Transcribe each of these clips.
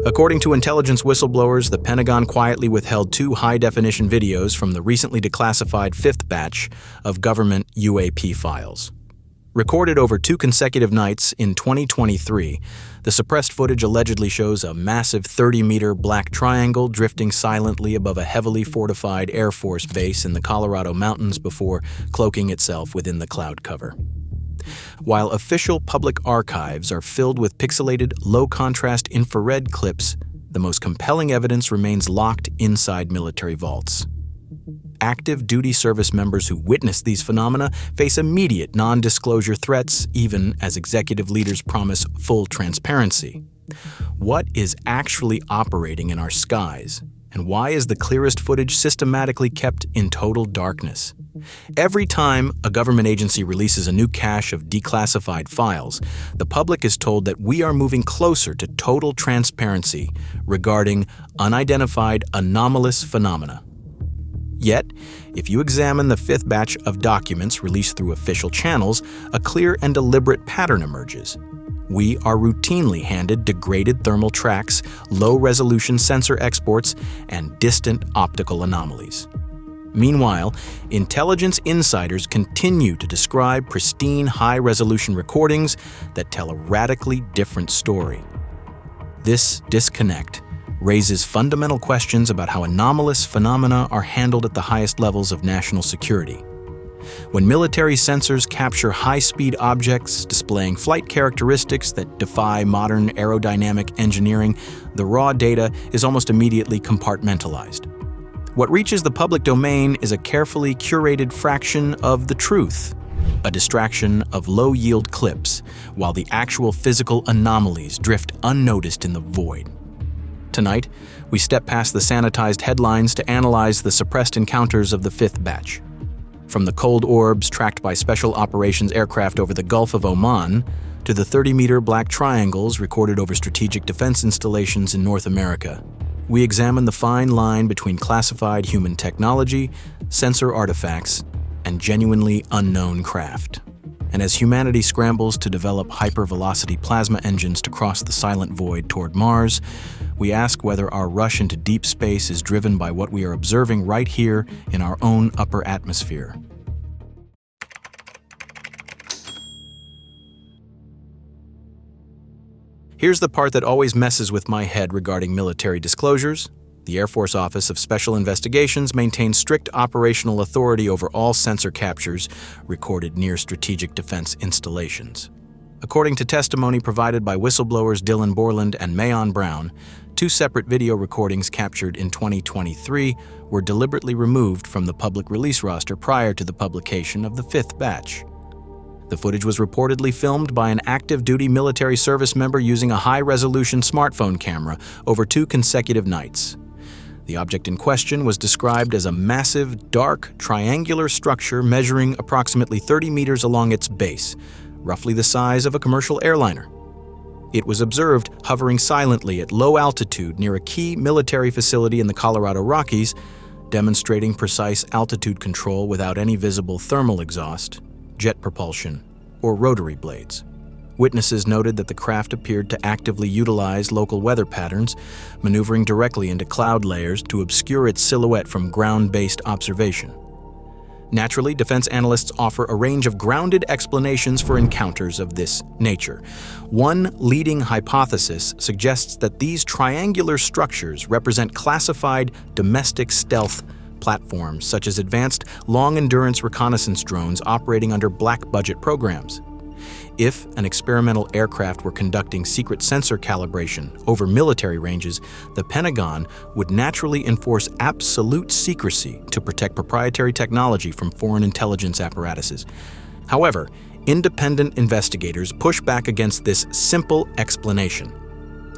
According to intelligence whistleblowers, the Pentagon quietly withheld 2 high-definition videos from the recently declassified 5th batch of government UAP files. Recorded over 2 consecutive nights in 2023, the suppressed footage allegedly shows a massive 30-meter black triangle drifting silently above a heavily fortified Air Force base in the Colorado mountains before cloaking itself within the cloud cover. While official public archives are filled with pixelated, low-contrast infrared clips, the most compelling evidence remains locked inside military vaults. Active duty service members who witness these phenomena face immediate non-disclosure threats, even as executive leaders promise full transparency. What is actually operating in our skies, and why is the clearest footage systematically kept in total darkness? Every time a government agency releases a new cache of declassified files, the public is told that we are moving closer to total transparency regarding unidentified anomalous phenomena. Yet, if you examine the 5th batch of documents released through official channels, a clear and deliberate pattern emerges. We are routinely handed degraded thermal tracks, low-resolution sensor exports, and distant optical anomalies. Meanwhile, intelligence insiders continue to describe pristine, high-resolution recordings that tell a radically different story. This disconnect raises fundamental questions about how anomalous phenomena are handled at the highest levels of national security. When military sensors capture high-speed objects displaying flight characteristics that defy modern aerodynamic engineering, the raw data is almost immediately compartmentalized. What reaches the public domain is a carefully curated fraction of the truth, a distraction of low-yield clips, while the actual physical anomalies drift unnoticed in the void. Tonight, we step past the sanitized headlines to analyze the suppressed encounters of the 5th batch. From the cold orbs tracked by special operations aircraft over the Gulf of Oman, to the 30-meter black triangles recorded over strategic defense installations in North America, we examine the fine line between classified human technology, sensor artifacts, and genuinely unknown craft. And as humanity scrambles to develop hypervelocity plasma engines to cross the silent void toward Mars, we ask whether our rush into deep space is driven by what we are observing right here in our own upper atmosphere. Here's the part that always messes with my head regarding military disclosures. The Air Force Office of Special Investigations maintains strict operational authority over all sensor captures recorded near strategic defense installations. According to testimony provided by whistleblowers Dylan Borland and Mayon Brown, 2 separate video recordings captured in 2023 were deliberately removed from the public release roster prior to the publication of the 5th batch. The footage was reportedly filmed by an active-duty military service member using a high-resolution smartphone camera over 2 consecutive nights. The object in question was described as a massive, dark, triangular structure measuring approximately 30 meters along its base, roughly the size of a commercial airliner. It was observed hovering silently at low altitude near a key military facility in the Colorado Rockies, demonstrating precise altitude control without any visible thermal exhaust, jet propulsion, or rotary blades. Witnesses noted that the craft appeared to actively utilize local weather patterns, maneuvering directly into cloud layers to obscure its silhouette from ground-based observation. Naturally, defense analysts offer a range of grounded explanations for encounters of this nature. One leading hypothesis suggests that these triangular structures represent classified domestic stealth platforms, such as advanced long-endurance reconnaissance drones operating under black-budget programs. If an experimental aircraft were conducting secret sensor calibration over military ranges, the Pentagon would naturally enforce absolute secrecy to protect proprietary technology from foreign intelligence apparatuses. However, independent investigators push back against this simple explanation.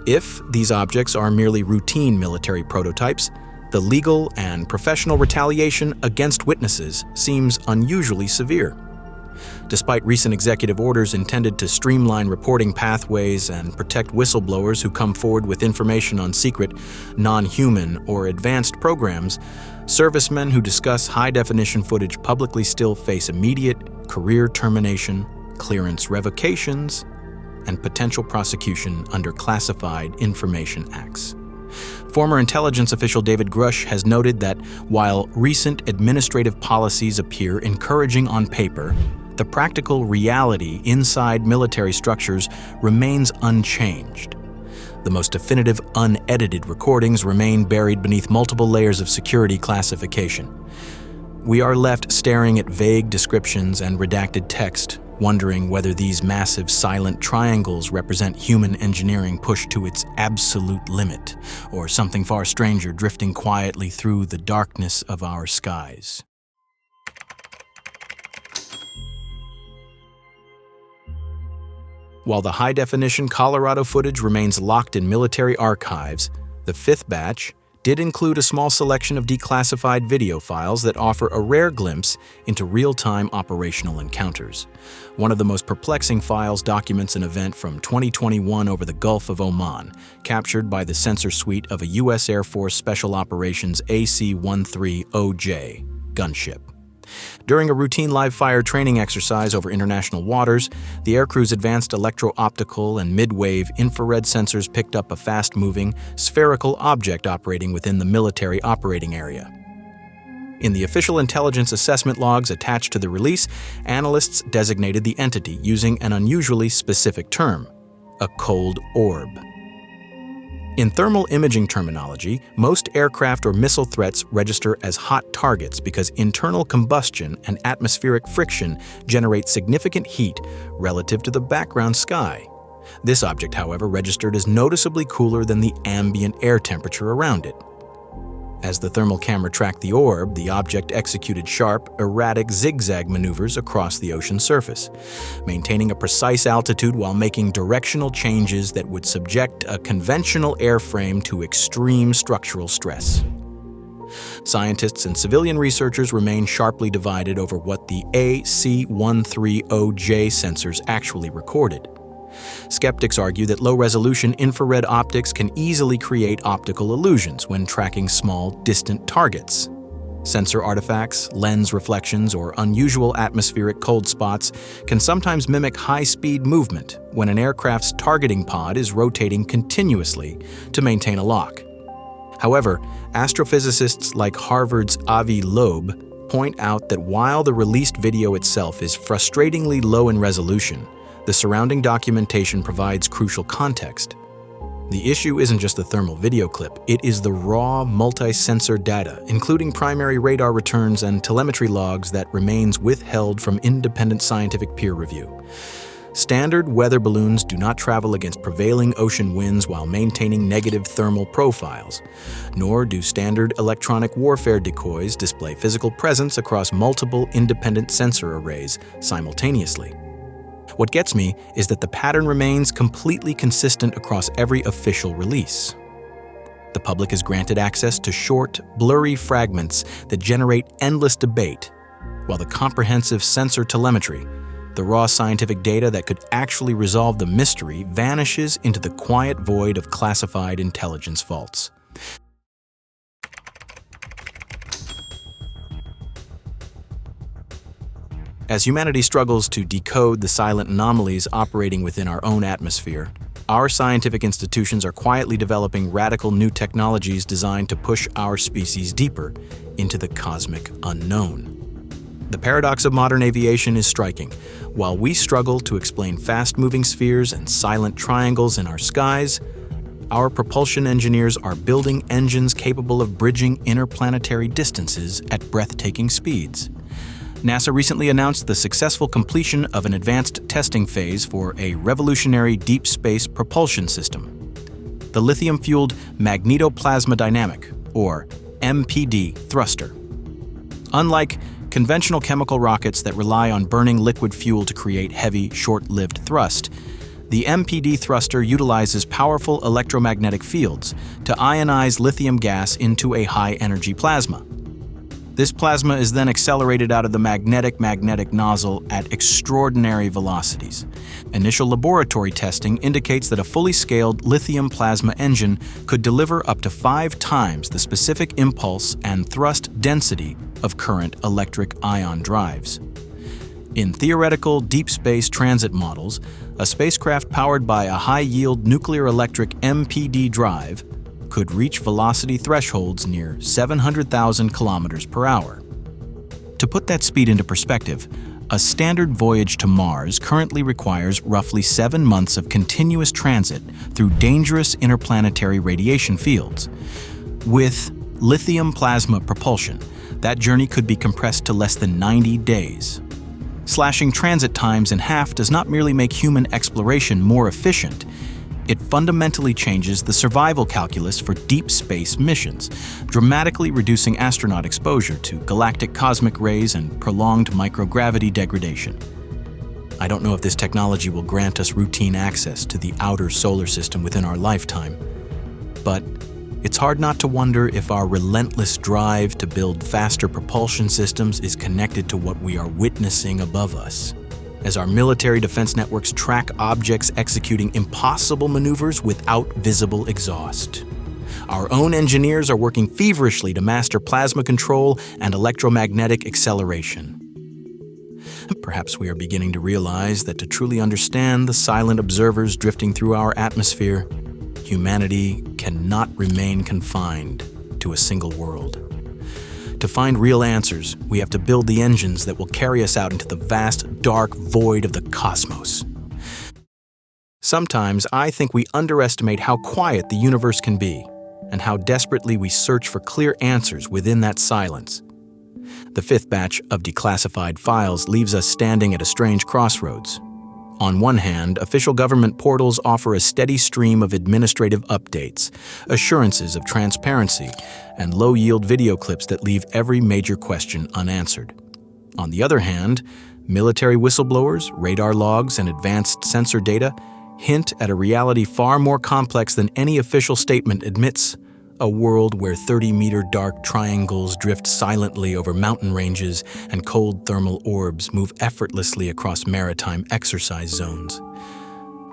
If these objects are merely routine military prototypes, the legal and professional retaliation against witnesses seems unusually severe. Despite recent executive orders intended to streamline reporting pathways and protect whistleblowers who come forward with information on secret, non-human, or advanced programs, servicemen who discuss high-definition footage publicly still face immediate career termination, clearance revocations, and potential prosecution under Classified Information Acts. Former intelligence official David Grush has noted that while recent administrative policies appear encouraging on paper, the practical reality inside military structures remains unchanged. The most definitive unedited recordings remain buried beneath multiple layers of security classification. We are left staring at vague descriptions and redacted text, wondering whether these massive silent triangles represent human engineering pushed to its absolute limit, or something far stranger drifting quietly through the darkness of our skies. While the high-definition Colorado footage remains locked in military archives, the fifth batch did include a small selection of declassified video files that offer a rare glimpse into real-time operational encounters. One of the most perplexing files documents an event from 2021 over the Gulf of Oman, captured by the sensor suite of a U.S. Air Force Special Operations AC-13OJ gunship. During a routine live-fire training exercise over international waters, the aircrew's advanced electro-optical and mid-wave infrared sensors picked up a fast-moving, spherical object operating within the military operating area. In the official intelligence assessment logs attached to the release, analysts designated the entity using an unusually specific term: a cold orb. In thermal imaging terminology, most aircraft or missile threats register as hot targets because internal combustion and atmospheric friction generate significant heat relative to the background sky. This object, however, registered as noticeably cooler than the ambient air temperature around it. As the thermal camera tracked the orb, the object executed sharp, erratic zigzag maneuvers across the ocean surface, maintaining a precise altitude while making directional changes that would subject a conventional airframe to extreme structural stress. Scientists and civilian researchers remain sharply divided over what the AC-13OJ sensors actually recorded. Skeptics argue that low-resolution infrared optics can easily create optical illusions when tracking small, distant targets. Sensor artifacts, lens reflections, or unusual atmospheric cold spots can sometimes mimic high-speed movement when an aircraft's targeting pod is rotating continuously to maintain a lock. However, astrophysicists like Harvard's Avi Loeb point out that while the released video itself is frustratingly low in resolution, the surrounding documentation provides crucial context. The issue isn't just the thermal video clip, it is the raw, multi-sensor data, including primary radar returns and telemetry logs, that remains withheld from independent scientific peer review. Standard weather balloons do not travel against prevailing ocean winds while maintaining negative thermal profiles, nor do standard electronic warfare decoys display physical presence across multiple independent sensor arrays simultaneously. What gets me is that the pattern remains completely consistent across every official release. The public is granted access to short, blurry fragments that generate endless debate, while the comprehensive sensor telemetry, the raw scientific data that could actually resolve the mystery, vanishes into the quiet void of classified intelligence vaults. As humanity struggles to decode the silent anomalies operating within our own atmosphere, our scientific institutions are quietly developing radical new technologies designed to push our species deeper into the cosmic unknown. The paradox of modern aviation is striking. While we struggle to explain fast-moving spheres and silent triangles in our skies, our propulsion engineers are building engines capable of bridging interplanetary distances at breathtaking speeds. NASA recently announced the successful completion of an advanced testing phase for a revolutionary deep space propulsion system, the lithium-fueled magnetoplasma-dynamic, or MPD, thruster. Unlike conventional chemical rockets that rely on burning liquid fuel to create heavy, short-lived thrust, the MPD thruster utilizes powerful electromagnetic fields to ionize lithium gas into a high-energy plasma. This plasma is then accelerated out of the magnetic nozzle at extraordinary velocities. Initial laboratory testing indicates that a fully scaled lithium plasma engine could deliver up to 5 times the specific impulse and thrust density of current electric ion drives. In theoretical deep space transit models, a spacecraft powered by a high-yield nuclear-electric MPD drive could reach velocity thresholds near 700,000 kilometers per hour. To put that speed into perspective, a standard voyage to Mars currently requires roughly 7 months of continuous transit through dangerous interplanetary radiation fields. With lithium plasma propulsion, that journey could be compressed to less than 90 days. Slashing transit times in half does not merely make human exploration more efficient, it fundamentally changes the survival calculus for deep space missions, dramatically reducing astronaut exposure to galactic cosmic rays and prolonged microgravity degradation. I don't know if this technology will grant us routine access to the outer solar system within our lifetime, but it's hard not to wonder if our relentless drive to build faster propulsion systems is connected to what we are witnessing above us, as our military defense networks track objects executing impossible maneuvers without visible exhaust. Our own engineers are working feverishly to master plasma control and electromagnetic acceleration. Perhaps we are beginning to realize that to truly understand the silent observers drifting through our atmosphere, humanity cannot remain confined to a single world. To find real answers, we have to build the engines that will carry us out into the vast, dark void of the cosmos. Sometimes I think we underestimate how quiet the universe can be, and how desperately we search for clear answers within that silence. The fifth batch of declassified files leaves us standing at a strange crossroads. On one hand, official government portals offer a steady stream of administrative updates, assurances of transparency, and low-yield video clips that leave every major question unanswered. On the other hand, military whistleblowers, radar logs, and advanced sensor data hint at a reality far more complex than any official statement admits. A world where 30-meter dark triangles drift silently over mountain ranges and cold thermal orbs move effortlessly across maritime exercise zones.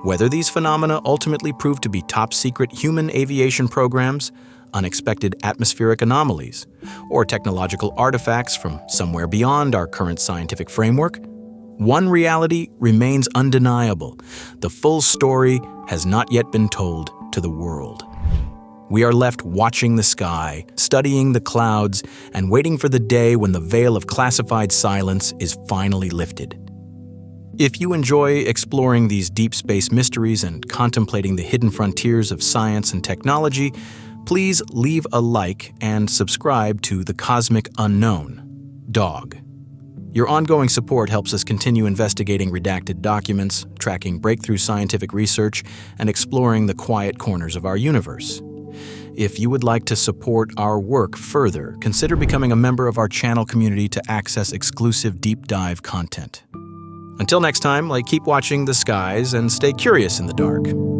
Whether these phenomena ultimately prove to be top-secret human aviation programs, unexpected atmospheric anomalies, or technological artifacts from somewhere beyond our current scientific framework, one reality remains undeniable: the full story has not yet been told to the world. We are left watching the sky, studying the clouds, and waiting for the day when the veil of classified silence is finally lifted. If you enjoy exploring these deep space mysteries and contemplating the hidden frontiers of science and technology, please leave a like and subscribe to The Cosmic Unknown, DOG. Your ongoing support helps us continue investigating redacted documents, tracking breakthrough scientific research, and exploring the quiet corners of our universe. If you would like to support our work further, consider becoming a member of our channel community to access exclusive deep dive content. Until next time, keep watching the skies and stay curious in the dark.